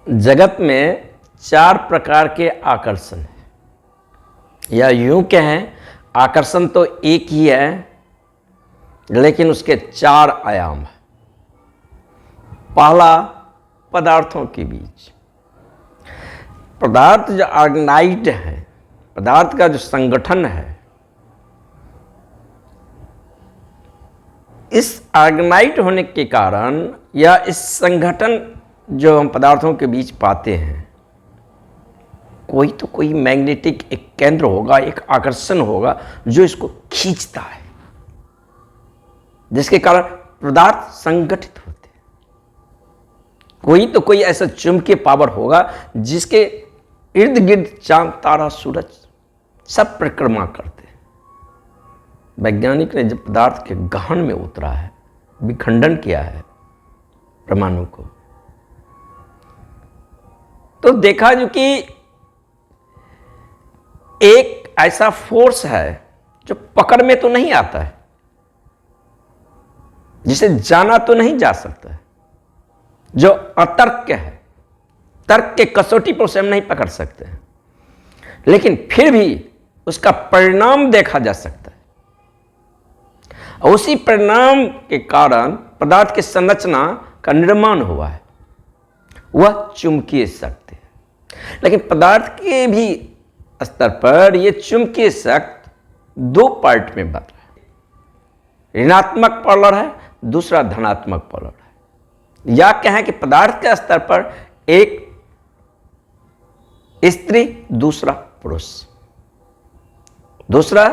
जगत में 4 प्रकार के आकर्षण हैं, या यूं कहें आकर्षण तो एक ही है लेकिन उसके 4 आयाम हैं। पहला, पदार्थों के बीच। पदार्थ जो ऑर्गेनाइज्ड है, पदार्थ का जो संगठन है, इस ऑर्गेनाइज्ड होने के कारण या इस संगठन जो हम पदार्थों के बीच पाते हैं, कोई तो कोई मैग्नेटिक एक केंद्र होगा, एक आकर्षण होगा जो इसको खींचता है, जिसके कारण पदार्थ संगठित होते हैं। कोई तो कोई ऐसा चुंबकीय पावर होगा जिसके इर्द गिर्द चांद, तारा, सूरज सब परिक्रमा करते हैं। वैज्ञानिक ने जब पदार्थ के गहन में उतरा है, विखंडन किया है परमाणु को, तो देखा जो कि एक ऐसा फोर्स है जो पकड़ में तो नहीं आता है, जिसे जाना तो नहीं जा सकता है, जो अतर्क है, तर्क के कसौटी पर उसे हम नहीं पकड़ सकते हैं, लेकिन फिर भी उसका परिणाम देखा जा सकता है। और उसी परिणाम के कारण पदार्थ की संरचना का निर्माण हुआ है, वह चुंबकीय शक्ति है। लेकिन पदार्थ के भी स्तर पर यह चुंबकीय शक्ति 2 पार्ट में बट रहा है। ऋणात्मक पोलर है, दूसरा धनात्मक पोलर है। या कहें कि पदार्थ के स्तर पर एक स्त्री, दूसरा पुरुष। दूसरा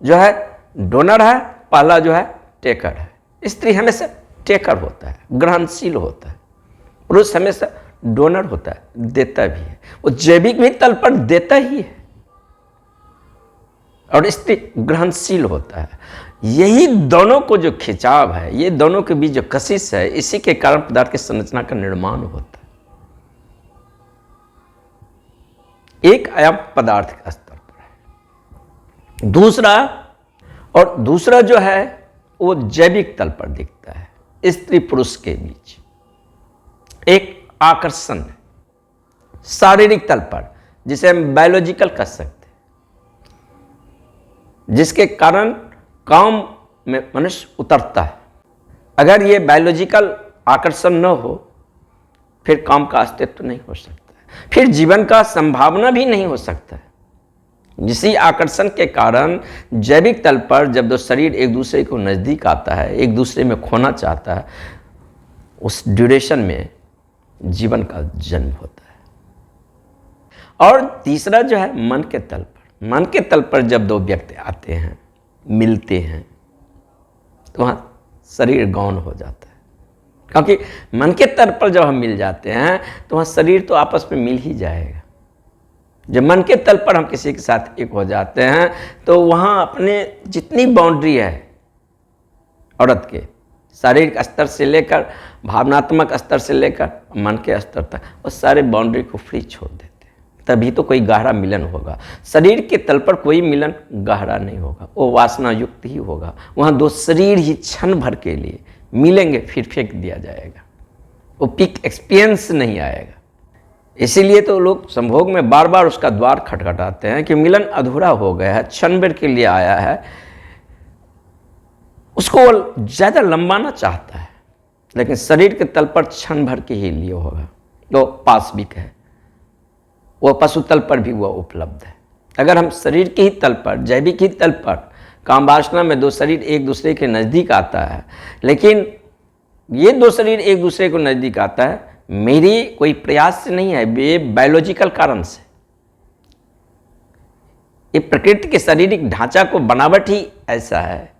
जो है डोनर है, पहला जो है टेकर है। स्त्री हमेशा टेकर होता है, ग्रहणशील होता है। पुरुष हमेशा डोनर होता है, देता भी है। वो जैविक भी तल पर देता ही है और स्त्री ग्रहणशील होता है। यही दोनों को जो खिंचाव है, ये दोनों के बीच जो कशिश है, इसी के कारण पदार्थ की संरचना का निर्माण होता है। एक आयाम पदार्थ के स्तर पर है। दूसरा जो है वो जैविक तल पर दिखता है। स्त्री पुरुष के बीच एक आकर्षण है शारीरिक तल पर, जिसे हम बायोलॉजिकल कह सकते हैं, जिसके कारण काम में मनुष्य उतरता है। अगर ये बायोलॉजिकल आकर्षण न हो फिर काम का अस्तित्व नहीं हो सकता है, फिर जीवन का संभावना भी नहीं हो सकता है। इसी आकर्षण के कारण जैविक तल पर जब 2 शरीर एक दूसरे को नजदीक आता है, एक दूसरे में खोना चाहता है, उस ड्यूरेशन में जीवन का जन्म होता है। और तीसरा जो है मन के तल पर। मन के तल पर जब 2 व्यक्ति आते हैं, मिलते हैं, तो वहां शरीर गौण हो जाता है। क्योंकि मन के तल पर जब हम मिल जाते हैं तो वहां शरीर तो आपस में मिल ही जाएगा। जब मन के तल पर हम किसी के साथ एक हो जाते हैं तो वहां अपने जितनी बाउंड्री है औरत के, शारीरिक स्तर से लेकर भावनात्मक स्तर से लेकर मन के स्तर तक, उस सारे बाउंड्री को फ्री छोड़ देते हैं। तभी तो कोई गहरा मिलन होगा। शरीर के तल पर कोई मिलन गहरा नहीं होगा, वो वासना युक्त ही होगा। वहाँ 2 शरीर ही क्षण भर के लिए मिलेंगे, फिर फेंक दिया जाएगा। वो पीक एक्सपीरियंस नहीं आएगा। इसीलिए तो लोग संभोग में बार बार उसका द्वार खटखटाते हैं कि मिलन अधूरा हो गया है, क्षण भर के लिए आया है। उसको ज़्यादा लंबाना चाहता है, लेकिन शरीर के तल पर क्षण भर के ही लिए होगा। तो पाशविक है, वो पशु तल पर भी वह उपलब्ध है। अगर हम शरीर के ही तल पर, जैविक ही तल पर, काम वासना में 2 शरीर एक दूसरे के नज़दीक आता है, लेकिन ये 2 शरीर एक दूसरे को नज़दीक आता है मेरी कोई प्रयास से नहीं है, ये बायोलॉजिकल कारण से। ये प्रकृति के शारीरिक ढांचा को बनावट ही ऐसा है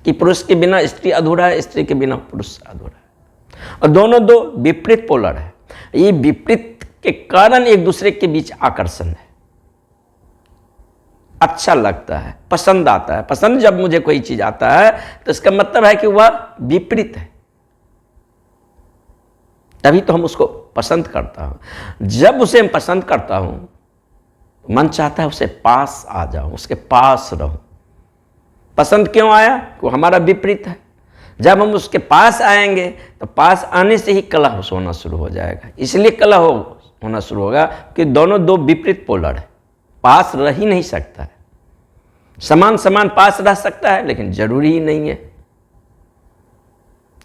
कि पुरुष के बिना स्त्री अधूरा है, स्त्री के बिना पुरुष अधूरा है। और दोनों 2 विपरीत पोलर है। ये विपरीत के कारण एक दूसरे के बीच आकर्षण है। अच्छा लगता है, पसंद आता है। पसंद जब मुझे कोई चीज आता है तो इसका मतलब है कि वह विपरीत है, तभी तो हम उसको पसंद करता हूं। जब उसे हम पसंद करता हूं, मन चाहता है उसे पास आ जाऊं, उसके पास रहूं। पसंद क्यों आया? वो हमारा विपरीत है। जब हम उसके पास आएंगे तो पास आने से ही कलह होना शुरू हो जाएगा। इसलिए कलह होना शुरू होगा कि दोनों दो विपरीत पोलर है, पास रह ही नहीं सकता है। समान समान पास रह सकता है लेकिन जरूरी ही नहीं है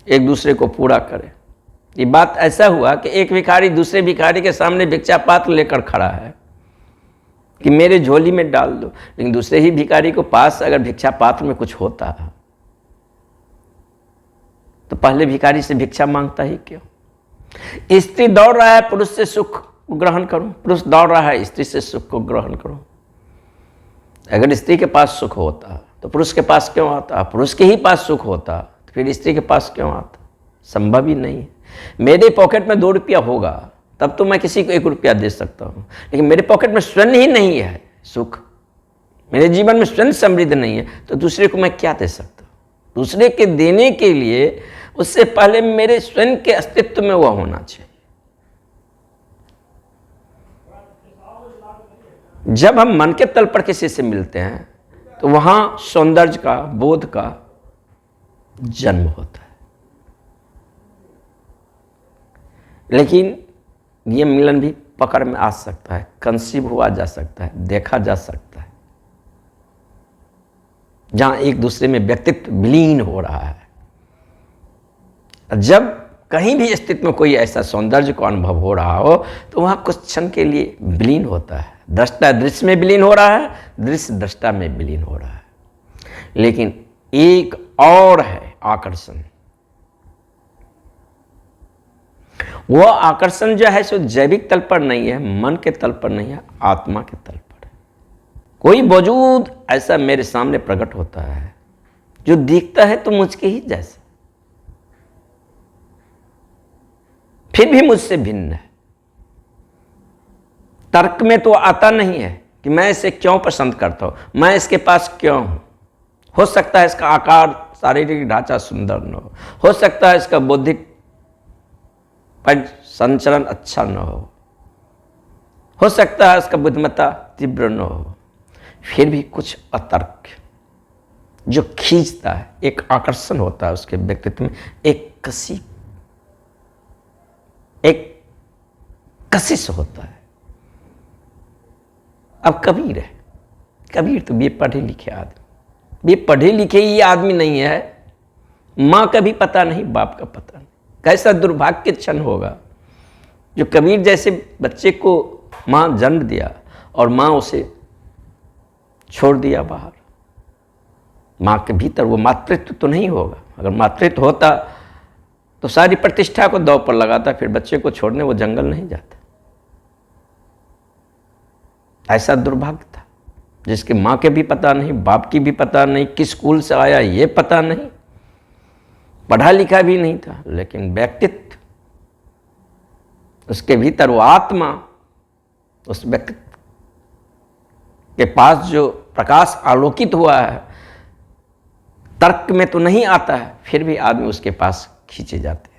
एक दूसरे को पूरा करे। ये बात ऐसा हुआ कि एक भिखारी दूसरे भिखारी के सामने भिक्षा पात्र लेकर खड़ा है कि मेरे झोली में डाल दो, लेकिन दूसरे ही भिखारी को पास अगर भिक्षा पात्र में कुछ होता तो पहले भिखारी से भिक्षा मांगता ही क्यों? स्त्री दौड़ रहा है पुरुष से सुख को ग्रहण करूं, पुरुष दौड़ रहा है स्त्री से सुख को ग्रहण करूं। अगर स्त्री के पास सुख होता तो पुरुष के पास क्यों आता? पुरुष के ही पास सुख होता तो फिर स्त्री के पास क्यों आता? संभव ही नहीं है। मेरे पॉकेट में 2 रुपया होगा तब तो मैं किसी को 1 रुपया दे सकता हूं, लेकिन मेरे पॉकेट में स्वर्ण ही नहीं है सुख, मेरे जीवन में स्वर्ण समृद्ध नहीं है, तो दूसरे को मैं क्या दे सकता हूं? दूसरे के देने के लिए उससे पहले मेरे स्वयं के अस्तित्व में वह होना चाहिए। जब हम मन के तल पर किसी से मिलते हैं तो वहां सौंदर्य का, बोध का जन्म होता है। लेकिन यह मिलन भी पकड़ में आ सकता है, कंसीव हुआ जा सकता है, देखा जा सकता है, जहां एक दूसरे में व्यक्तित्व विलीन हो रहा है। जब कहीं भी स्थिति में कोई ऐसा सौंदर्य को अनुभव हो रहा हो तो वहां कुछ क्षण के लिए विलीन होता है। दृष्टा दृश्य में विलीन हो रहा है, दृश्य दृष्टा में विलीन हो रहा है। लेकिन एक और है आकर्षण। वह आकर्षण जो है सो जैविक तल पर नहीं है, मन के तल पर नहीं है, आत्मा के तल पर है। कोई वजूद ऐसा मेरे सामने प्रकट होता है जो दिखता है तो मुझके ही जैसा, फिर भी मुझसे भिन्न है। तर्क में तो आता नहीं है कि मैं इसे क्यों पसंद करता हूं, मैं इसके पास क्यों हूं। हो सकता है इसका आकार, शारीरिक ढांचा सुंदर न हो सकता है इसका बौद्धिक संचरण अच्छा न हो सकता है इसका बुद्धिमत्ता तीव्र न हो, फिर भी कुछ अतर्क जो खींचता है, एक आकर्षण होता है उसके व्यक्तित्व में, एक कशिश होता है। अब कबीर है, कबीर तो पढ़े लिखे आदमी, पढ़े लिखे ही आदमी नहीं है, माँ का भी पता नहीं, बाप का पता नहीं। कैसा दुर्भाग्य क्षण होगा जो कबीर जैसे बच्चे को माँ जन्म दिया और माँ उसे छोड़ दिया बाहर। माँ के भीतर वो मातृत्व तो नहीं होगा। अगर मातृत्व होता तो सारी प्रतिष्ठा को दांव पर लगाता, फिर बच्चे को छोड़ने वो जंगल नहीं जाता। ऐसा दुर्भाग्य था जिसके माँ के भी पता नहीं, बाप की भी पता नहीं, किस स्कूल से आया ये पता नहीं, पढ़ा लिखा भी नहीं था, लेकिन व्यक्तित्व उसके भीतर, वो आत्मा, उस व्यक्तित्व के पास जो प्रकाश आलोकित हुआ है, तर्क में तो नहीं आता है, फिर भी आदमी उसके पास खींचे जाते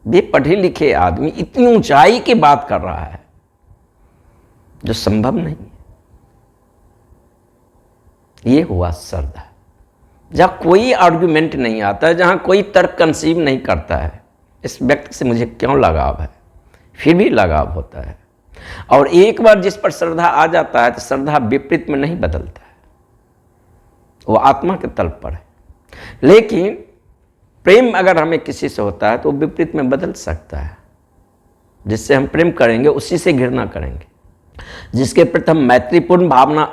हैं। पढ़े लिखे आदमी इतनी ऊंचाई की बात कर रहा है जो संभव नहीं है। ये हुआ श्रद्धा, जहां कोई आर्गुमेंट नहीं आता, जहां कोई तर्क कंसीव नहीं करता है इस व्यक्ति से मुझे क्यों लगाव है, फिर भी लगाव होता है। और एक बार जिस पर श्रद्धा आ जाता है तो श्रद्धा विपरीत में नहीं बदलता है, वो आत्मा के तल पर है। लेकिन प्रेम अगर हमें किसी से होता है तो वो विपरीत में बदल सकता है। जिससे हम प्रेम करेंगे उसी से घृणा करेंगे, जिसके प्रति हम मैत्रीपूर्ण भावना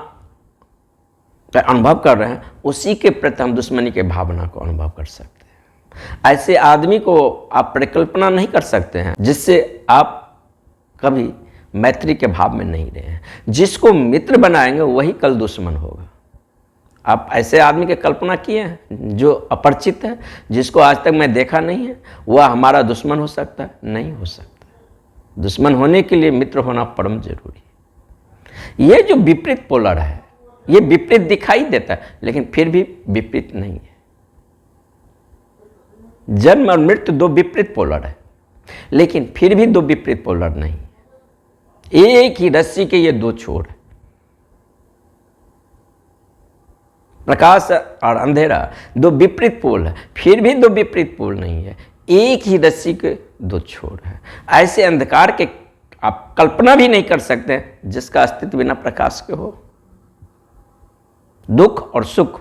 का अनुभव कर रहे हैं उसी के प्रति हम दुश्मनी के भावना को अनुभव कर सकते हैं। ऐसे आदमी को आप परिकल्पना नहीं कर सकते हैं जिससे आप कभी मैत्री के भाव में नहीं रहे हैं। जिसको मित्र बनाएंगे वही कल दुश्मन होगा। आप ऐसे आदमी की कल्पना किए हैं जो अपरिचित है, जिसको आज तक मैं देखा नहीं है, वह हमारा दुश्मन हो सकता है? नहीं हो सकता। दुश्मन होने के लिए मित्र होना परम जरूरी है। ये जो विपरीत पोलर है, ये विपरीत दिखाई देता है लेकिन फिर भी विपरीत नहीं है। जन्म और मृत्यु 2 विपरीत पोलर है, लेकिन फिर भी 2 विपरीत पोलर नहीं। एक ही रस्सी के ये 2 छोर है। प्रकाश और अंधेरा दो विपरीत पोल है, फिर भी दो विपरीत पोल नहीं है, एक ही रस्सी के दो छोर है। ऐसे अंधकार के आप कल्पना भी नहीं कर सकते जिसका अस्तित्व बिना प्रकाश के हो। दुख और सुख,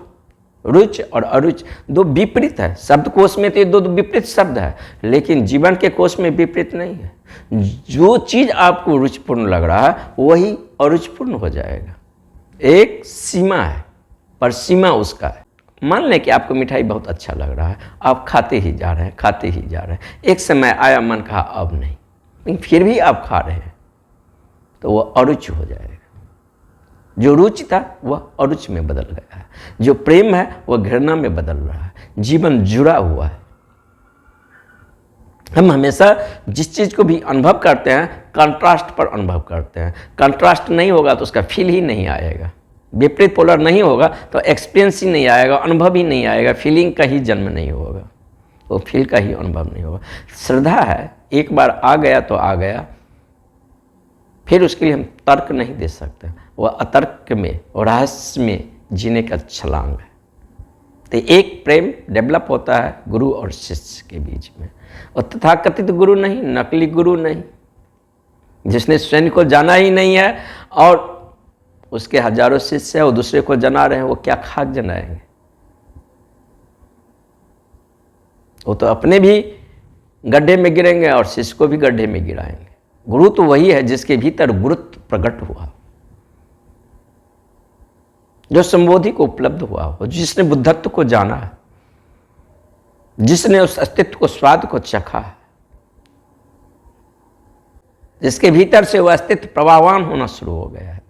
रुचि और अरुचि दो विपरीत है। शब्द कोश में तो ये दो विपरीत शब्द है, लेकिन जीवन के कोश में विपरीत नहीं है। जो चीज आपको रुचिपूर्ण लग रहा है वही अरुचिपूर्ण हो जाएगा। एक सीमा है, पर सीमा उसका है। मान लें कि आपको मिठाई बहुत अच्छा लग रहा है, आप खाते ही जा रहे हैं, खाते ही जा रहे हैं। एक समय आया मन कहा अब नहीं, लेकिन फिर भी आप खा रहे हैं, तो वह अरुचि हो जाएगा। जो रुचि था वह अरुचि में बदल गया है, जो प्रेम है वह घृणा में बदल रहा है। जीवन जुड़ा हुआ है। हम हमेशा जिस चीज को भी अनुभव करते हैं कंट्रास्ट पर अनुभव करते हैं। कंट्रास्ट नहीं होगा तो उसका फील ही नहीं आएगा। विपरीत पोलर नहीं होगा तो एक्सपीरियंस ही नहीं आएगा, अनुभव ही नहीं आएगा, फीलिंग का ही जन्म नहीं होगा, वो फील का ही अनुभव नहीं होगा। श्रद्धा है, एक बार आ गया तो आ गया, फिर उसके लिए हम तर्क नहीं दे सकते। वह अतर्क में और रहस्य में जीने का छलांग है। तो एक प्रेम डेवलप होता है गुरु और शिष्य के बीच में, और तथाकथित गुरु नहीं, नकली गुरु नहीं, जिसने स्वयं को जाना ही नहीं है और उसके हजारों शिष्य है वो दूसरे को जना रहे हैं। वो क्या खाक जनाएंगे? वो तो अपने भी गड्ढे में गिरेंगे और शिष्य को भी गड्ढे में गिराएंगे। गुरु तो वही है जिसके भीतर गुरुत्व प्रकट हुआ, जो संबोधि को उपलब्ध हुआ हो, जिसने बुद्धत्व को जाना है, जिसने उस अस्तित्व को, स्वाद को चखा है, जिसके भीतर से वह अस्तित्व प्रवाहवान होना शुरू हो गया है।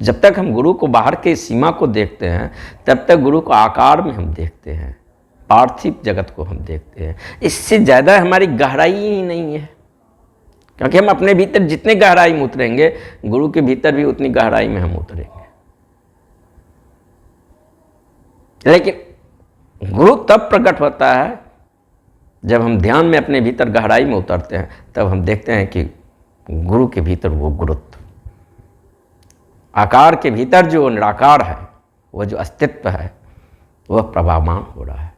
जब तक हम गुरु को बाहर के सीमा को देखते हैं तब तक गुरु को आकार में हम देखते हैं, पार्थिव जगत को हम देखते हैं। इससे ज़्यादा हमारी गहराई ही नहीं है, क्योंकि हम अपने भीतर जितने गहराई में उतरेंगे गुरु के भीतर भी उतनी गहराई में हम उतरेंगे। लेकिन गुरु तब प्रकट होता है जब हम ध्यान में अपने भीतर गहराई में उतरते हैं, तब हम देखते हैं कि गुरु के भीतर वो गुरुत्व, आकार के भीतर जो निराकार है, वह जो अस्तित्व है, वह प्रभावमान हो रहा है।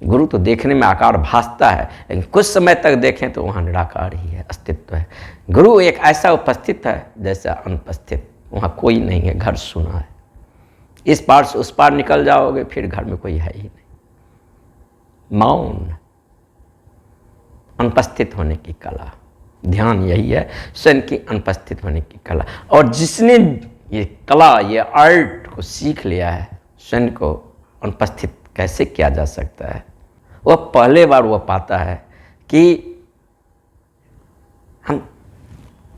गुरु तो देखने में आकार भासता है, लेकिन कुछ समय तक देखें तो वहाँ निराकार ही है, अस्तित्व है। गुरु एक ऐसा उपस्थित है जैसा अनुपस्थित, वहाँ कोई नहीं है, घर सुना है। इस पार से उस पार निकल जाओगे फिर घर में कोई है ही नहीं। मौन, अनुपस्थित होने की कला, ध्यान यही है, स्वयं की अनुपस्थित होने की कला। और जिसने ये कला, ये आर्ट को सीख लिया है, स्वयं को अनुपस्थित कैसे किया जा सकता है, वह पहले बार वह पाता है कि हम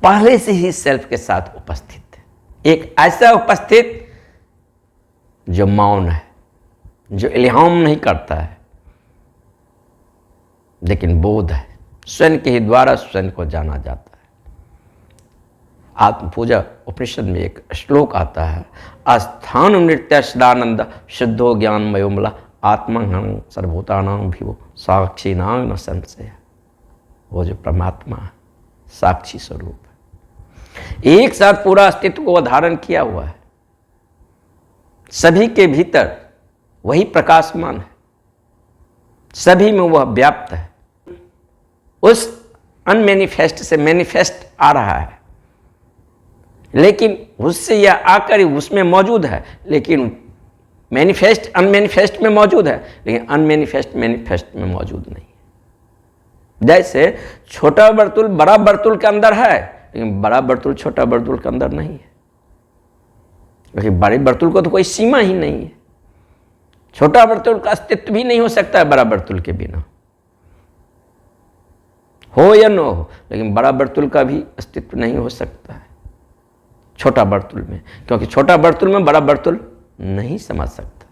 पहले से ही सेल्फ के साथ उपस्थित हैं। एक ऐसा उपस्थित जो मौन है, जो इल्हाम नहीं करता है, लेकिन बोध है। स्वयं के ही द्वारा स्वयं को जाना जाता है। आत्म पूजा उपनिषद में एक श्लोक आता है, अस्थान नृत्य सदानंद शुद्धो ज्ञान मयोमला आत्मा सर्वभूतानां भिवो साक्षी नाम न संशय। वो जो परमात्मा है, साक्षी स्वरूप है, एक साथ पूरा अस्तित्व को धारण किया हुआ है। सभी के भीतर वही प्रकाशमान है, सभी में वह व्याप्त है। उस अनमैनिफेस्ट से मैनिफेस्ट आ रहा है, लेकिन उससे यह आकर उसमें मौजूद है। लेकिन मैनिफेस्ट अनमैनिफेस्ट में मौजूद है, लेकिन अनमैनिफेस्ट मैनिफेस्ट में मौजूद नहीं है। जैसे छोटा वर्तुल बड़ा वर्तुल के अंदर है, लेकिन बड़ा वर्तुल छोटा वर्तुल के अंदर नहीं है, क्योंकि बड़े वर्तुल को तो कोई सीमा ही नहीं है। छोटा वर्तुल का अस्तित्व भी नहीं हो सकता है बड़ा वर्तुल के बिना, हो या न हो, लेकिन बड़ा वर्तुल का भी अस्तित्व नहीं हो सकता है छोटा वर्तुल में, क्योंकि छोटा वर्तुल में बड़ा वर्तुल नहीं समझ सकता।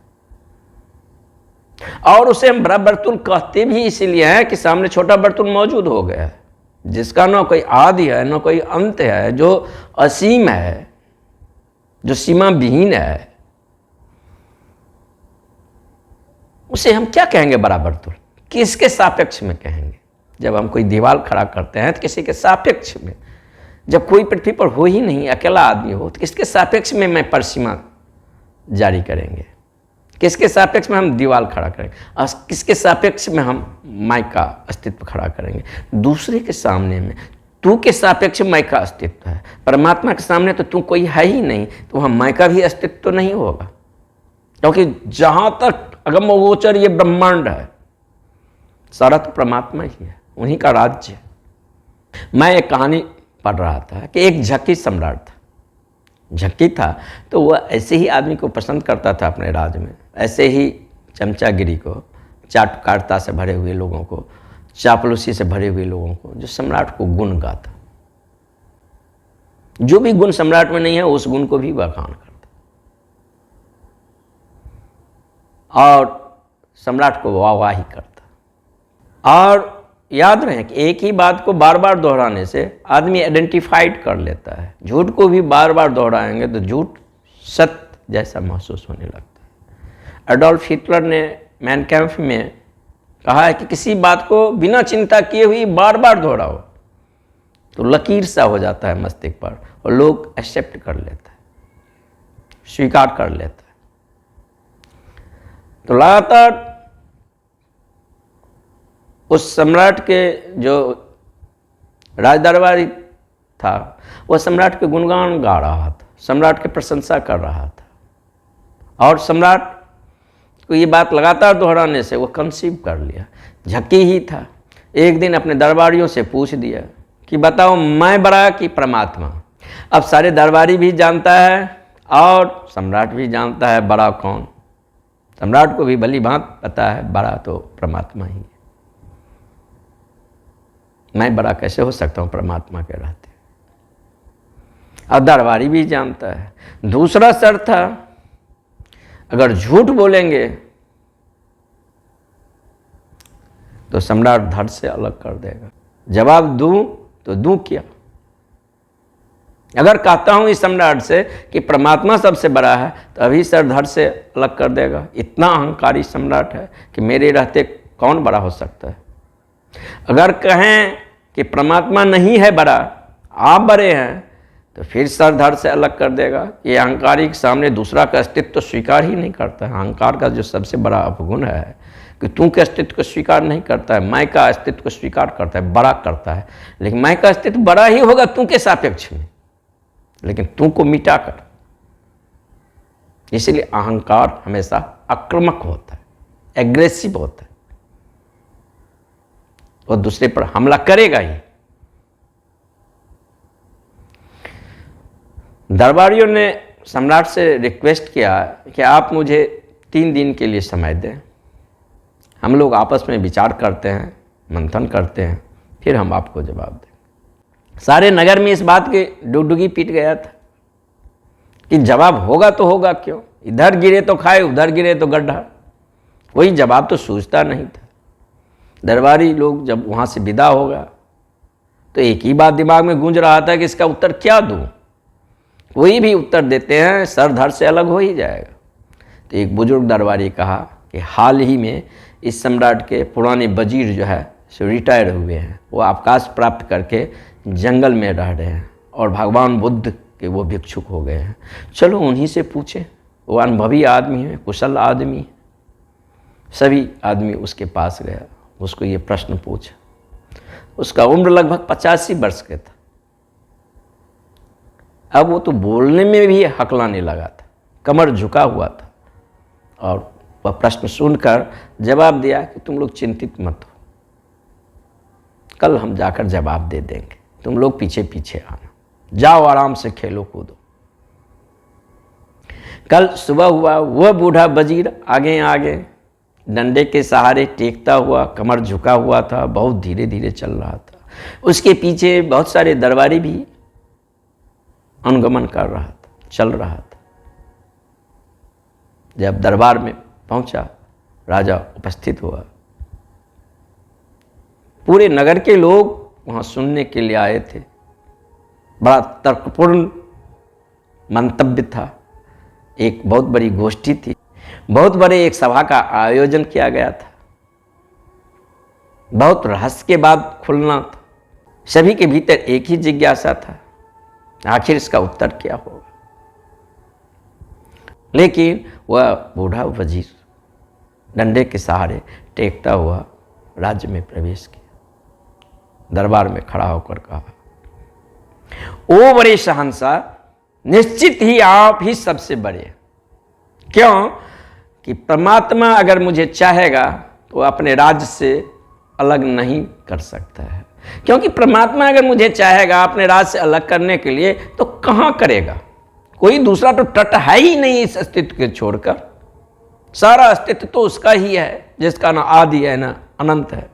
और उसे हम बड़ा वर्तुल कहते भी इसीलिए है कि सामने छोटा वर्तुल मौजूद हो गया है, जिसका न कोई आदि है न कोई अंत है, जो असीम है, जो सीमा विहीन है। उसे हम क्या कहेंगे बड़ा वर्तुल? किसके सापेक्ष में कहेंगे? जब हम कोई दीवार खड़ा करते हैं तो किसी के सापेक्ष में। जब कोई पृथ्वी पर हो ही नहीं, अकेला आदमी हो, तो किसके सापेक्ष में मैं परिसीमा जारी करेंगे, किसके सापेक्ष में हम दीवार खड़ा करेंगे और किसके सापेक्ष में हम मैं का अस्तित्व खड़ा करेंगे। दूसरे के सामने में तू के सापेक्ष मैं का अस्तित्व है, परमात्मा के सामने तो तू कोई है ही नहीं, तो वहाँ मैं का भी अस्तित्व तो नहीं होगा, क्योंकि जहाँ तक अगम गोचर ये ब्रह्मांड है सारा तो परमात्मा ही है, उन्हीं का राज्य है। मैं एक कहानी पढ़ रहा था कि एक झक्की सम्राट था, झक्की था तो वह ऐसे ही आदमी को पसंद करता था अपने राज्य में, ऐसे ही चमचागिरी को, चाटुकारिता से भरे हुए लोगों को, चापलूसी से भरे हुए लोगों को, जो सम्राट को गुण गाता। जो भी गुण सम्राट में नहीं है उस गुण को भी बखान करता और सम्राट को वाहवाही करता। और याद रहे कि एक ही बात को बार बार दोहराने से आदमी आइडेंटिफाइड कर लेता है, झूठ को भी बार बार दोहराएंगे तो झूठ सत्य जैसा महसूस होने लगता है। एडोल्फ हिटलर ने मैन कैम्प में कहा है कि किसी बात को बिना चिंता किए हुए बार बार दोहराओ तो लकीर सा हो जाता है मस्तिष्क पर और लोग एक्सेप्ट कर लेता है, स्वीकार कर लेता है। तो लगातार उस सम्राट के जो राजदरबारी था वह सम्राट के गुणगान गा रहा था, सम्राट की प्रशंसा कर रहा था और सम्राट को ये बात लगातार दोहराने से वो कंसीव कर लिया। झक्की ही था, एक दिन अपने दरबारियों से पूछ दिया कि बताओ मैं बड़ा कि परमात्मा। अब सारे दरबारी भी जानता है और सम्राट भी जानता है बड़ा कौन। सम्राट को भी भली भांत पता है बड़ा तो परमात्मा ही है, मैं बड़ा कैसे हो सकता हूँ परमात्मा के रहते। और दरबारी भी जानता है। दूसरा शर्त था अगर झूठ बोलेंगे तो सम्राट धड़ से अलग कर देगा। जवाब दूं तो दूं क्या? अगर कहता हूं इस सम्राट से कि परमात्मा सबसे बड़ा है तो अभी सर धड़ से अलग कर देगा। इतना अहंकारी सम्राट है कि मेरे रहते कौन बड़ा हो सकता है। अगर कहें कि परमात्मा नहीं है बड़ा, आप बड़े हैं, तो फिर सर धड़ से अलग कर देगा। ये अहंकारी के सामने दूसरा का अस्तित्व तो स्वीकार ही नहीं करता है। अहंकार का जो सबसे बड़ा अपगुण है कि तू के अस्तित्व को स्वीकार नहीं करता है, मैं का अस्तित्व को स्वीकार करता है, बड़ा करता है। लेकिन मैं का अस्तित्व बड़ा ही होगा तू के सापेक्ष में, लेकिन तू को मिटा कर। इसलिए अहंकार हमेशा आक्रामक होता है, एग्रेसिव होता है, और दूसरे पर हमला करेगा ही। दरबारियों ने सम्राट से रिक्वेस्ट किया कि आप मुझे 3 दिन के लिए समय दें, हम लोग आपस में विचार करते हैं, मंथन करते हैं, फिर हम आपको जवाब दें। सारे नगर में इस बात की डुगडुगी पीट गया था कि जवाब होगा तो होगा क्यों, इधर गिरे तो खाए उधर गिरे तो गड्ढा, कोई जवाब तो सूझता नहीं था। दरबारी लोग जब वहाँ से विदा होगा तो एक ही बात दिमाग में गूंज रहा था कि इसका उत्तर क्या दूँ। कोई भी उत्तर देते हैं सर धड़ से अलग हो ही जाएगा। तो एक बुजुर्ग दरबारी कहा कि हाल ही में इस सम्राट के पुराने वजीर जो है सो रिटायर हुए हैं, वो अवकाश प्राप्त करके जंगल में रह रहे हैं और भगवान बुद्ध के वो भिक्षुक हो गए हैं। चलो उन्हीं से पूछें, वो अनुभवी आदमी है, कुशल आदमी है। सभी आदमी उसके पास गया, उसको ये प्रश्न पूछा। उसका उम्र लगभग 85 वर्ष का था। अब वो तो बोलने में भी हकलाने लगा था, कमर झुका हुआ था, और वह प्रश्न सुनकर जवाब दिया कि तुम लोग चिंतित मत हो, कल हम जाकर जवाब दे देंगे, तुम लोग पीछे पीछे आना, जाओ आराम से खेलो कूदो। कल सुबह हुआ, वह बूढ़ा वजीर आगे आगे डंडे के सहारे टेकता हुआ, कमर झुका हुआ था, बहुत धीरे धीरे चल रहा था। उसके पीछे बहुत सारे दरबारी भी अनुगमन कर रहा था, चल रहा था। जब दरबार में पहुंचा, राजा उपस्थित हुआ। पूरे नगर के लोग वहां सुनने के लिए आए थे। बड़ा तर्कपूर्ण मंतव्य था, एक बहुत बड़ी गोष्ठी थी, बहुत बड़े एक सभा का आयोजन किया गया था। बहुत रहस्य के बाद खुलना था। सभी के भीतर एक ही जिज्ञासा था, आखिर इसका उत्तर क्या होगा। लेकिन वह बूढ़ा वजीर डंडे के सहारे टेकता हुआ राज्य में प्रवेश किया। दरबार में खड़ा होकर कहा, ओ बड़े शहंशाह, निश्चित ही आप ही सबसे बड़े। क्यों कि परमात्मा अगर मुझे चाहेगा तो अपने राज्य से अलग नहीं कर सकता है। क्योंकि परमात्मा अगर मुझे चाहेगा अपने राज्य से अलग करने के लिए तो कहाँ करेगा? कोई दूसरा तो तट है ही नहीं इस अस्तित्व के छोड़कर। सारा अस्तित्व तो उसका ही है जिसका ना आदि है ना अनंत है।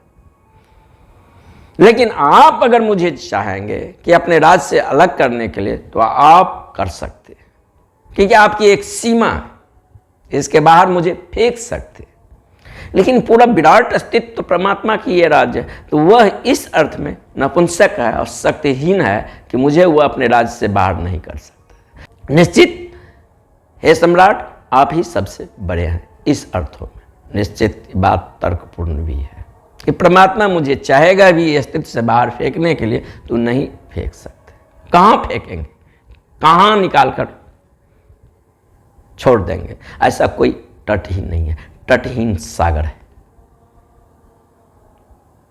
लेकिन आप अगर मुझे चाहेंगे कि अपने राज्य से अलग करने के लिए तो आप कर सकते हैं, क्योंकि आपकी एक सीमा है, इसके बाहर मुझे फेंक सकते। लेकिन पूरा विराट अस्तित्व तो परमात्मा की ये राज्य है, तो वह इस अर्थ में नपुंसक है और शक्तिहीन है कि मुझे वह अपने राज्य से बाहर नहीं कर सकता। निश्चित हे सम्राट, आप ही सबसे बड़े हैं। इस अर्थों में निश्चित बात तर्कपूर्ण भी है कि परमात्मा मुझे चाहेगा भी अस्तित्व से बाहर फेंकने के लिए तो नहीं फेंक सकते। कहाँ फेंकेंगे? कहाँ निकाल कर छोड़ देंगे? ऐसा कोई तट ही नहीं है, तटहीन सागर है।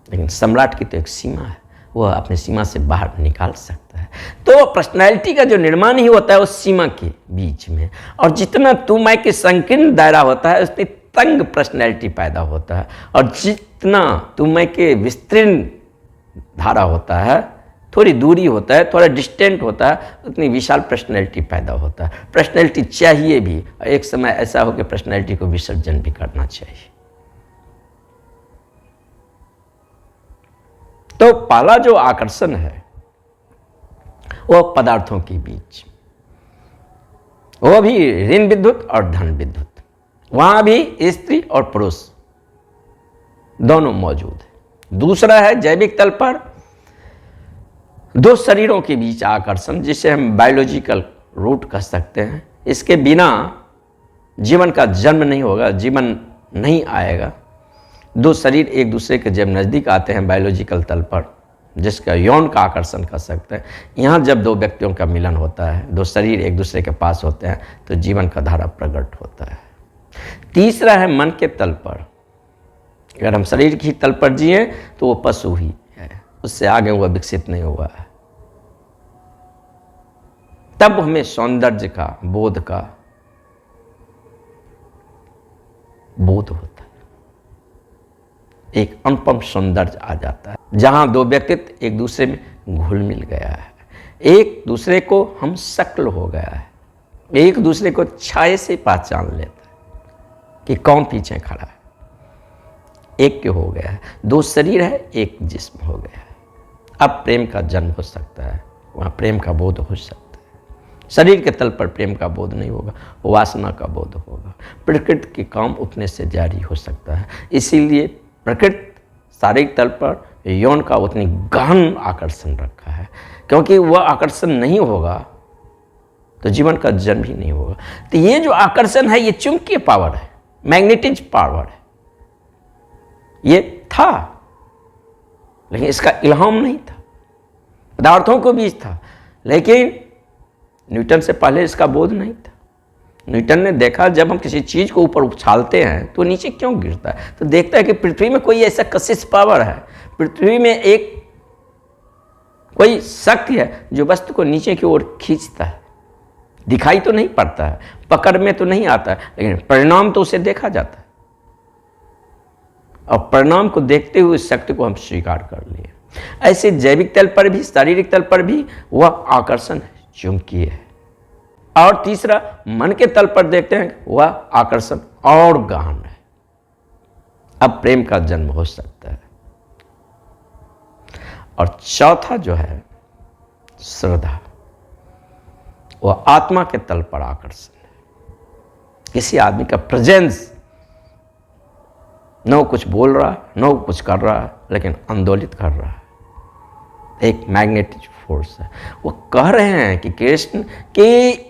लेकिन सम्राट की तो एक सीमा है, वह अपनी सीमा से बाहर निकाल सकता है। तो पर्सनैलिटी का जो निर्माण ही होता है उस सीमा के बीच में, और जितना तू मैं के संकीर्ण दायरा होता है उतनी तंग पर्सनैलिटी पैदा होता है, और जितना तू मैं के विस्तीर्ण धारा होता है, थोड़ी दूरी होता है, थोड़ा डिस्टेंट होता है, उतनी विशाल पर्सनैलिटी पैदा होता है। पर्सनैलिटी चाहिए भी, एक समय ऐसा हो कि पर्सनैलिटी को विसर्जन भी करना चाहिए। तो पहला जो आकर्षण है वह पदार्थों के बीच, वह भी ऋण विद्युत और धन विद्युत, वहां भी स्त्री और पुरुष दोनों मौजूद है। दूसरा है जैविक तल पर दो शरीरों के बीच आकर्षण, जिसे हम बायोलॉजिकल रूट कह सकते हैं। इसके बिना जीवन का जन्म नहीं होगा, जीवन नहीं आएगा। दो शरीर एक दूसरे के जब नज़दीक आते हैं बायोलॉजिकल तल पर, जिसका यौन का आकर्षण कर सकते हैं, यहाँ जब दो व्यक्तियों का मिलन होता है, दो शरीर एक दूसरे के पास होते हैं, तो जीवन का धारा प्रकट होता है। तीसरा है मन के तल पर। अगर हम शरीर की तल पर जिए तो वो पशु ही है, उससे आगे वह विकसित नहीं हुआ है। तब हमें सौंदर्य का बोध होता है, एक अनुपम सौंदर्य आ जाता है, जहां दो व्यक्तित्व एक दूसरे में घुल मिल गया है, एक दूसरे को हम शक्ल हो गया है, एक दूसरे को छाये से पहचान लेता है कि कौन पीछे खड़ा है, एक क्यों हो गया है। दो शरीर है, एक जिस्म हो गया है। अब प्रेम का जन्म हो सकता है, वहाँ प्रेम का बोध हो सकता है। शरीर के तल पर प्रेम का बोध नहीं होगा, वासना का बोध होगा। प्रकृति के काम उतने से जारी हो सकता है। इसीलिए प्रकृति शारीरिक तल पर यौन का उतनी गहन आकर्षण रखा है, क्योंकि वह आकर्षण नहीं होगा तो जीवन का जन्म ही नहीं होगा। तो ये जो आकर्षण है ये चुंबकीय पावर है, मैग्नेटिज पावर है। ये था, लेकिन इसका इल्हाम नहीं था, पदार्थों को बीच था, लेकिन न्यूटन से पहले इसका बोध नहीं था। न्यूटन ने देखा जब हम किसी चीज को ऊपर उछालते हैं तो नीचे क्यों गिरता है, तो देखता है कि पृथ्वी में कोई ऐसा कशिश पावर है, पृथ्वी में एक कोई शक्ति है जो वस्तु को नीचे की ओर खींचता है। दिखाई तो नहीं पड़ता है, पकड़ में तो नहीं आता है, लेकिन परिणाम तो उसे देखा जाता है, और परिणाम को देखते हुए इस शक्ति को हम स्वीकार कर लिए। ऐसे जैविक तल पर भी, शारीरिक तल पर भी वह आकर्षण है, चुंबकीय है। और तीसरा मन के तल पर देखते हैं, वह आकर्षण और गहन है। अब प्रेम का जन्म हो सकता है। और चौथा जो है श्रद्धा, वह आत्मा के तल पर आकर्षण है। किसी आदमी का प्रेजेंस, न वो कुछ बोल रहा है, न वो कुछ कर रहा है, लेकिन आंदोलित कर रहा है, एक मैग्नेटिक फोर्स है। वो कह रहे हैं कि कृष्ण कि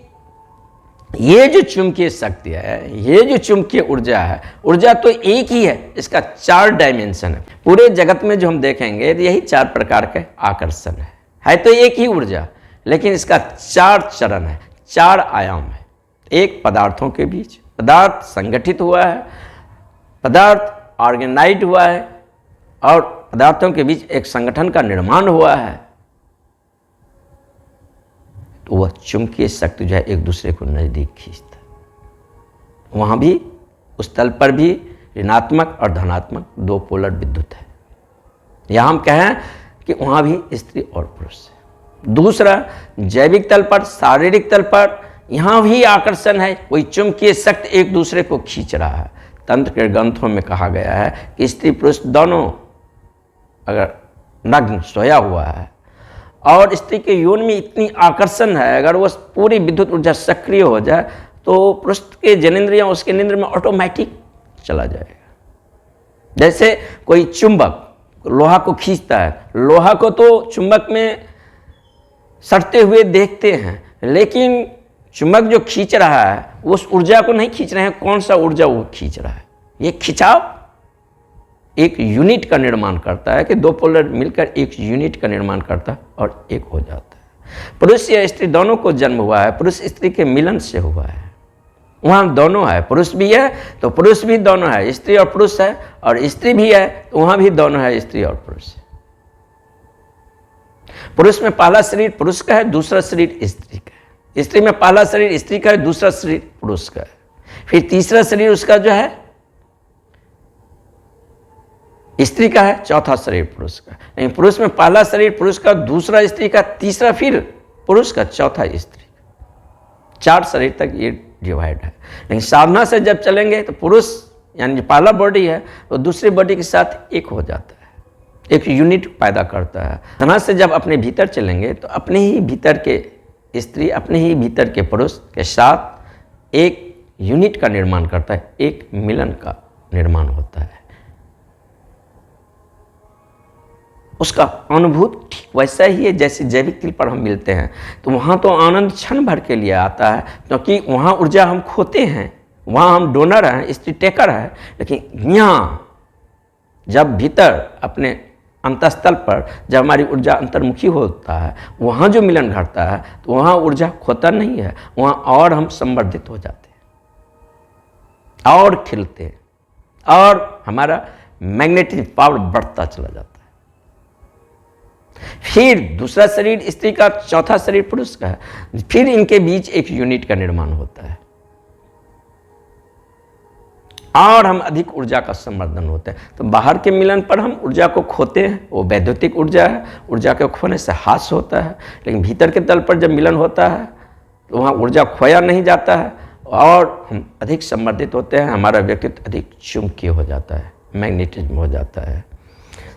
ये जो चुंबकीय शक्ति है, ये जो चुंबकीय ऊर्जा है, ऊर्जा तो एक ही है, इसका 4 डायमेंशन है। पूरे जगत में जो हम देखेंगे तो यही 4 प्रकार के आकर्षण है तो एक ही ऊर्जा, लेकिन इसका 4 चरण है, 4 आयाम है। एक पदार्थों के बीच, पदार्थ संगठित हुआ है, पदार्थ ऑर्गेनाइज हुआ है और पदार्थों के बीच एक संगठन का निर्माण हुआ है, तो वह चुंबकीय शक्ति जो है एक दूसरे को नजदीक खींचता है। वहां भी उस तल पर भी ऋणात्मक और धनात्मक दो पोलर विद्युत है। यहां हम कहें कि वहां भी स्त्री और पुरुष है। दूसरा, जैविक तल पर, शारीरिक तल पर यहां भी आकर्षण है, कोई चुंबकीय शक्ति एक दूसरे को खींच रहा है। तंत्र के ग्रंथों में कहा गया है कि स्त्री पुरुष दोनों अगर नग्न सोया हुआ है और स्त्री के यौन में इतनी आकर्षण है, अगर वो पूरी विद्युत ऊर्जा सक्रिय हो जाए तो पुरुष के जनेंद्रियां उसके निंद्र में ऑटोमेटिक चला जाएगा। जैसे कोई चुंबक लोहा को खींचता है, लोहा को तो चुंबक में सटते हुए देखते हैं, लेकिन चुंबक जो खींच रहा है वो उस ऊर्जा को नहीं खींच रहे हैं। कौन सा ऊर्जा वो खींच रहा है? ये खिंचाव एक यूनिट का निर्माण करता है कि दो पोलर मिलकर एक यूनिट का निर्माण करता है और एक हो जाता है। पुरुष या स्त्री दोनों को जन्म हुआ है, पुरुष स्त्री के मिलन से हुआ है। वहां दोनों है, पुरुष भी है तो पुरुष भी दोनों है, स्त्री और पुरुष है, और स्त्री भी है तो वहां भी दोनों है, स्त्री और पुरुष है। पुरुष में पहला शरीर पुरुष का है, दूसरा शरीर स्त्री का है। स्त्री में पहला शरीर स्त्री का है, दूसरा शरीर पुरुष का है। फिर तीसरा शरीर उसका जो है स्त्री का है, चौथा शरीर पुरुष का। लेकिन पुरुष में पहला शरीर पुरुष का, दूसरा स्त्री का, तीसरा फिर पुरुष का, चौथा स्त्री का। 4 शरीर तक ये डिवाइड है। लेकिन साधना से जब चलेंगे तो पुरुष यानी जो पहला बॉडी है वो दूसरी बॉडी के साथ एक हो जाता है, एक यूनिट पैदा करता है। साधना से जब अपने भीतर चलेंगे तो अपने ही भीतर के स्त्री, अपने ही भीतर के पुरुष के साथ एक यूनिट का निर्माण करता है, एक मिलन का निर्माण होता है। उसका अनुभूत ठीक वैसा ही है जैसे जैविक तल पर हम मिलते हैं, तो वहाँ तो आनंद क्षण भर के लिए आता है, क्योंकि वहाँ ऊर्जा हम खोते हैं, वहाँ हम डोनर हैं, स्त्री टेकर है। लेकिन यहाँ जब भीतर अपने अंतस्थल पर जब हमारी ऊर्जा अंतर्मुखी होता है, वहाँ जो मिलन घटता है तो वहाँ ऊर्जा खोता नहीं है, वहाँ और हम संवर्धित हो जाते हैं और खिलते हैं और हमारा मैग्नेटिक पावर बढ़ता चला जाता है। फिर दूसरा शरीर स्त्री का, चौथा शरीर पुरुष का है, फिर इनके बीच एक यूनिट का निर्माण होता है और हम अधिक ऊर्जा का संवर्धन होता है। तो बाहर के मिलन पर हम ऊर्जा को खोते हैं, वो वैद्युतिक ऊर्जा है, ऊर्जा के खोने से हास होता है। लेकिन भीतर के तल पर जब मिलन होता है तो वहाँ ऊर्जा खोया नहीं जाता है और हम अधिक संवर्धित होते हैं, हमारा व्यक्तित्व अधिक चुंबकीय हो जाता है, मैग्नेटिज्म हो जाता है।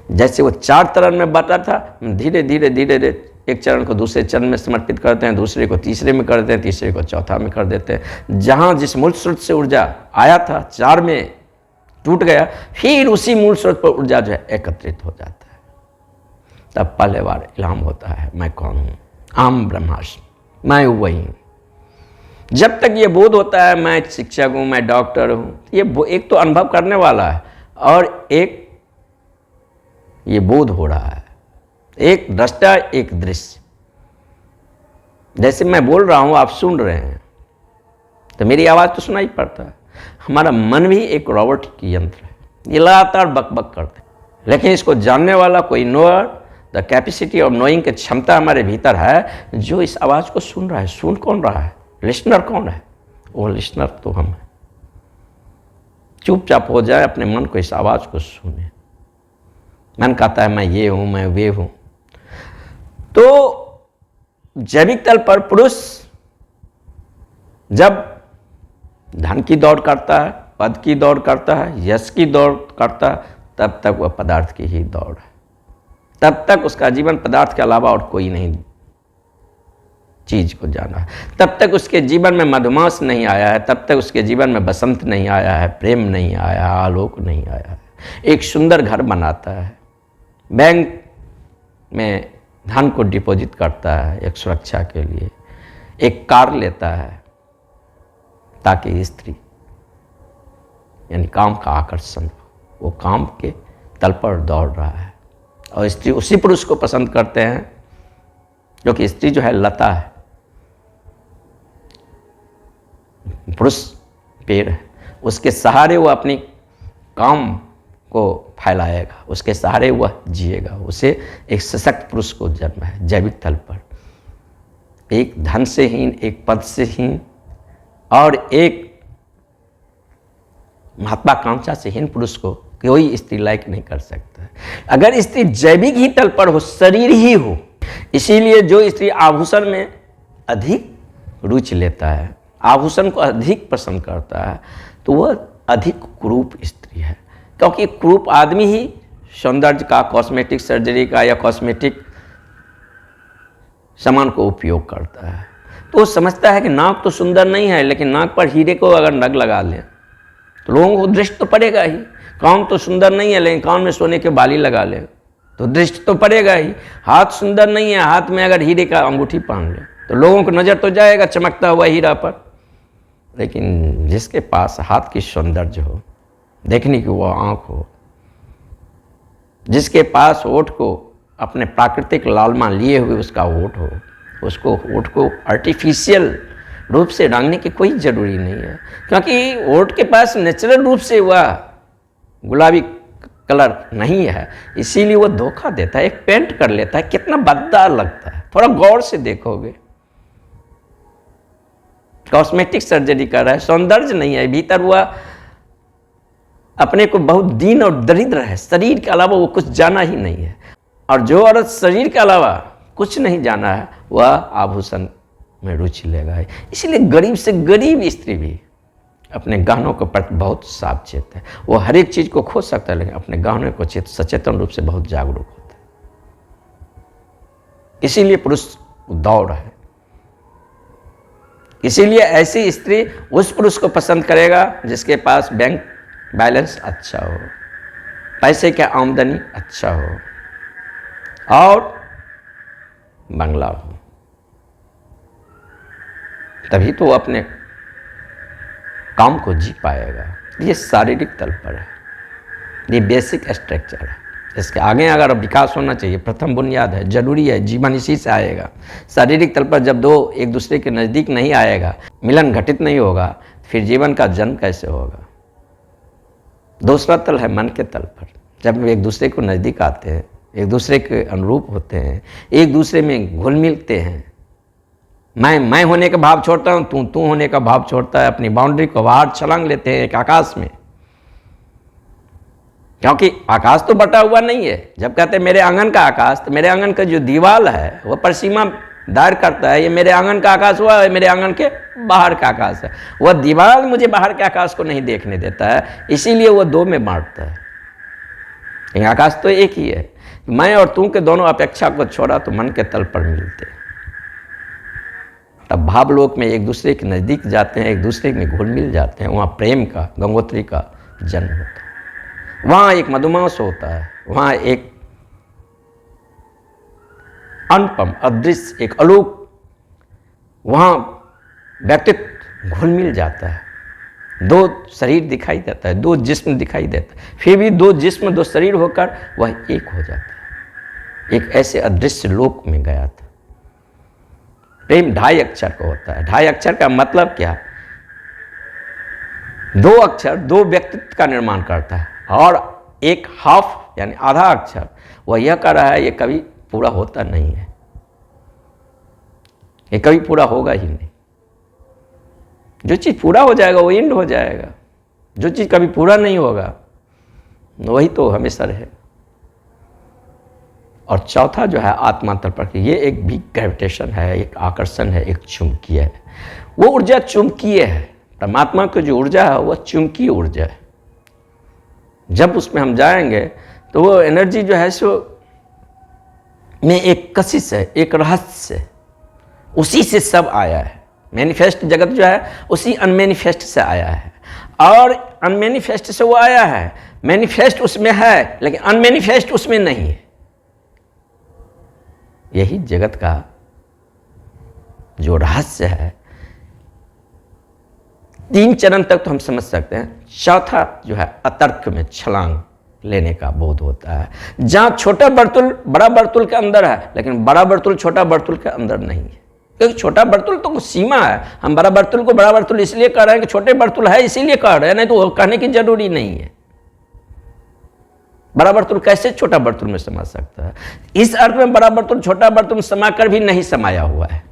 जैसे वो 4 चरण में बांटा था, धीरे धीरे धीरे धीरे एक चरण को दूसरे चरण में समर्पित करते हैं, दूसरे को तीसरे में कर देते हैं, तीसरे को चौथा में कर देते हैं। जहाँ जिस मूल स्रोत से ऊर्जा आया था 4 में टूट गया, फिर उसी मूल स्रोत पर ऊर्जा जो है एकत्रित हो जाता है। तब पहले बार इल्हाम होता है, मैं कौन हूँ? अहम ब्रह्मास्मि, मैं वही हूँ। जब तक ये बोध होता है मैं शिक्षक हूँ, मैं डॉक्टर हूँ, ये एक तो अनुभव करने वाला है और एक ये बोध हो रहा है, एक दृष्टा एक दृश्य। जैसे मैं बोल रहा हूं, आप सुन रहे हैं तो मेरी आवाज़ तो सुनाई पड़ता है। हमारा मन भी एक रोबोटिक यंत्र है, ये लगातार बकबक करते हैं, लेकिन इसको जानने वाला कोई knower, the capacity of knowing की क्षमता हमारे भीतर है, जो इस आवाज़ को सुन रहा है। सुन कौन रहा है? लिसनर कौन है? वो लिसनर तो हम हैं। चुपचाप हो जाए, अपने मन को, इस आवाज़ को सुने। मन कहता है मैं ये हूं, मैं वे हूं। तो जैविक तल पर पुरुष जब धन की दौड़ करता है, पद की दौड़ करता है, यश की दौड़ करता है, तब तक वह पदार्थ की ही दौड़ है। तब तक उसका जीवन पदार्थ के अलावा और कोई नहीं चीज को जाना है। तब तक उसके जीवन में मधुमास नहीं आया है, तब तक उसके जीवन में बसंत नहीं आया है, प्रेम नहीं आया, आलोक नहीं आया है। एक सुंदर घर बनाता है, बैंक में धन को डिपॉजिट करता है एक सुरक्षा के लिए, एक कार लेता है ताकि स्त्री यानी काम का आकर्षण, वो काम के तल पर दौड़ रहा है। और स्त्री उसी पुरुष को पसंद करते हैं, क्योंकि स्त्री जो है लता है, पुरुष पेड़ है, उसके सहारे वो अपनी काम को फैलाएगा, उसके सहारे वह जिएगा। उसे एक सशक्त पुरुष को जन्म है जैविक तल पर। एक धन से हीन, एक पद से हीन और एक महत्वाकांक्षा से हीन पुरुष को कोई स्त्री लायक नहीं कर सकता। अगर स्त्री जैविक ही तल पर हो, शरीर ही हो, इसीलिए जो स्त्री आभूषण में अधिक रुचि लेता है, आभूषण को अधिक पसंद करता है, तो वह अधिक कुरूप स्त्री है। क्योंकि कुरूप आदमी ही सौंदर्य का, कॉस्मेटिक सर्जरी का या कॉस्मेटिक सामान को उपयोग करता है। तो वो समझता है कि नाक तो सुंदर नहीं है, लेकिन नाक पर हीरे को अगर नग लगा ले तो लोगों को दृष्टि तो पड़ेगा ही। कान तो सुंदर नहीं है, लेकिन कान में सोने के बाली लगा ले तो दृष्टि तो पड़ेगा ही। हाथ सुंदर नहीं है, हाथ में अगर हीरे का अंगूठी पहन ले तो लोगों को नज़र तो जाएगा चमकता हुआ हीरा पर। लेकिन जिसके पास हाथ की सौंदर्य हो, देखने की वो आँख हो, जिसके पास होठ को अपने प्राकृतिक लालमा लिए हुए उसका होठ हो, उसको होठ को आर्टिफिशियल रूप से रंगने की कोई ज़रूरी नहीं है। क्योंकि होठ के पास नेचुरल रूप से वह गुलाबी कलर नहीं है, इसीलिए वो धोखा देता है, एक पेंट कर लेता है। कितना बददार लगता है, थोड़ा गौर से देखोगे। कॉस्मेटिक सर्जरी कर रहा है, सौंदर्य नहीं है, भीतर वह अपने को बहुत दीन और दरिद्र है, शरीर के अलावा वो कुछ जाना ही नहीं है। और जो औरत शरीर के अलावा कुछ नहीं जाना है, वह आभूषण में रुचि लेगा। इसलिए गरीब से गरीब स्त्री भी अपने गहनों के प्रति बहुत सावचेत है। वो हर एक चीज को खोज सकता है, लेकिन अपने गहनों को सचेतन रूप से बहुत जागरूक होता है। इसीलिए पुरुष दौड़ है। इसीलिए ऐसी स्त्री उस पुरुष को पसंद करेगा जिसके पास बैंक बैलेंस अच्छा हो, पैसे की आमदनी अच्छा हो और बंगला हो। तभी तो वो अपने काम को जी पाएगा। ये शारीरिक तल पर है, ये बेसिक स्ट्रक्चर है। इसके आगे अगर विकास होना चाहिए, प्रथम बुनियाद है, जरूरी है, जीवन इसी से आएगा। शारीरिक तल पर जब दो एक दूसरे के नज़दीक नहीं आएगा, मिलन घटित नहीं होगा, फिर जीवन का जन्म कैसे होगा। दूसरा तल है मन के तल पर। जब एक दूसरे को नज़दीक आते हैं, एक दूसरे के अनुरूप होते हैं, एक दूसरे में घुल मिलते हैं, मैं होने का भाव छोड़ता हूँ, तू होने का भाव छोड़ता है, अपनी बाउंड्री को बाहर छलांग लेते हैं एक आकाश में। क्योंकि आकाश तो बटा हुआ नहीं है। जब कहते हैं मेरे आंगन का आकाश, तो मेरे आंगन का जो दीवार है वह परिसीमा दायर करता है, ये मेरे आंगन का आकाश हुआ है, मेरे आंगन के बाहर का आकाश है। वह दीवार मुझे बाहर के आकाश को नहीं देखने देता है, इसीलिए वह दो में बांटता है। लेकिन आकाश तो एक ही है। मैं और तू के दोनों अपेक्षा को छोड़ा तो मन के तल पर मिलते हैं। तब भावलोक में एक दूसरे के नज़दीक जाते हैं, एक दूसरे में घुल मिल जाते हैं। वहाँ प्रेम का, गंगोत्री का जन्म होता है। वहाँ एक मधुमास होता है, वहाँ एक अनुपम अदृश्य, एक अलौक, वहाँ व्यक्तित्व घुल मिल जाता है। दो शरीर दिखाई देता है, दो जिस्म दिखाई देता है, फिर भी दो जिस्म दो शरीर होकर वह एक हो जाता है। एक ऐसे अदृश्य लोक में गया था। प्रेम 2.5 अक्षर का होता है। 2.5 अक्षर का मतलब क्या? 2 अक्षर 2 व्यक्तित्व का निर्माण करता है, और एक हाफ यानी आधा अक्षर वह यह कर रहा है ये कभी पूरा होता नहीं है, ये कभी पूरा होगा ही नहीं। जो चीज़ पूरा हो जाएगा वो एंड हो जाएगा, जो चीज़ कभी पूरा नहीं होगा वही तो हमेशा रहे। और चौथा जो है आत्मा तल पर, ये एक भी ग्रेविटेशन है, एक आकर्षण है, एक चुंबकीय है। वो ऊर्जा चुंबकीय है। परमात्मा की जो ऊर्जा है वह चुंबकीय ऊर्जा है। जब उसमें हम जाएंगे तो वो एनर्जी जो है सो में एक कशिश है, एक रहस्य है, उसी से सब आया है। मैनिफेस्ट जगत जो है उसी अनमैनिफेस्ट से आया है, और अनमैनिफेस्ट से वो आया है। मैनिफेस्ट उसमें है लेकिन अनमैनिफेस्ट उसमें नहीं है। यही जगत का जो रहस्य है। 3 चरण तक तो हम समझ सकते हैं, चौथा जो है अतर्क में छलांग लेने का बोध होता है, जहां छोटा वर्तुल बड़ा वर्तुल के अंदर है, लेकिन बड़ा वर्तुल छोटा वर्तुल के अंदर नहीं है। क्योंकि छोटा वर्तुल तो सीमा है। हम बड़ा वर्तुल को बड़ा वर्तुल इसलिए कह रहे हैं कि छोटे वर्तुल है इसीलिए कह रहे हैं, नहीं तो कहने की जरूरी नहीं है। बड़ा वर्तुल कैसे छोटा वर्तुल में समा सकता है? इस अर्थ में बड़ा वर्तुल छोटा वर्तुल समाकर भी नहीं समाया हुआ है।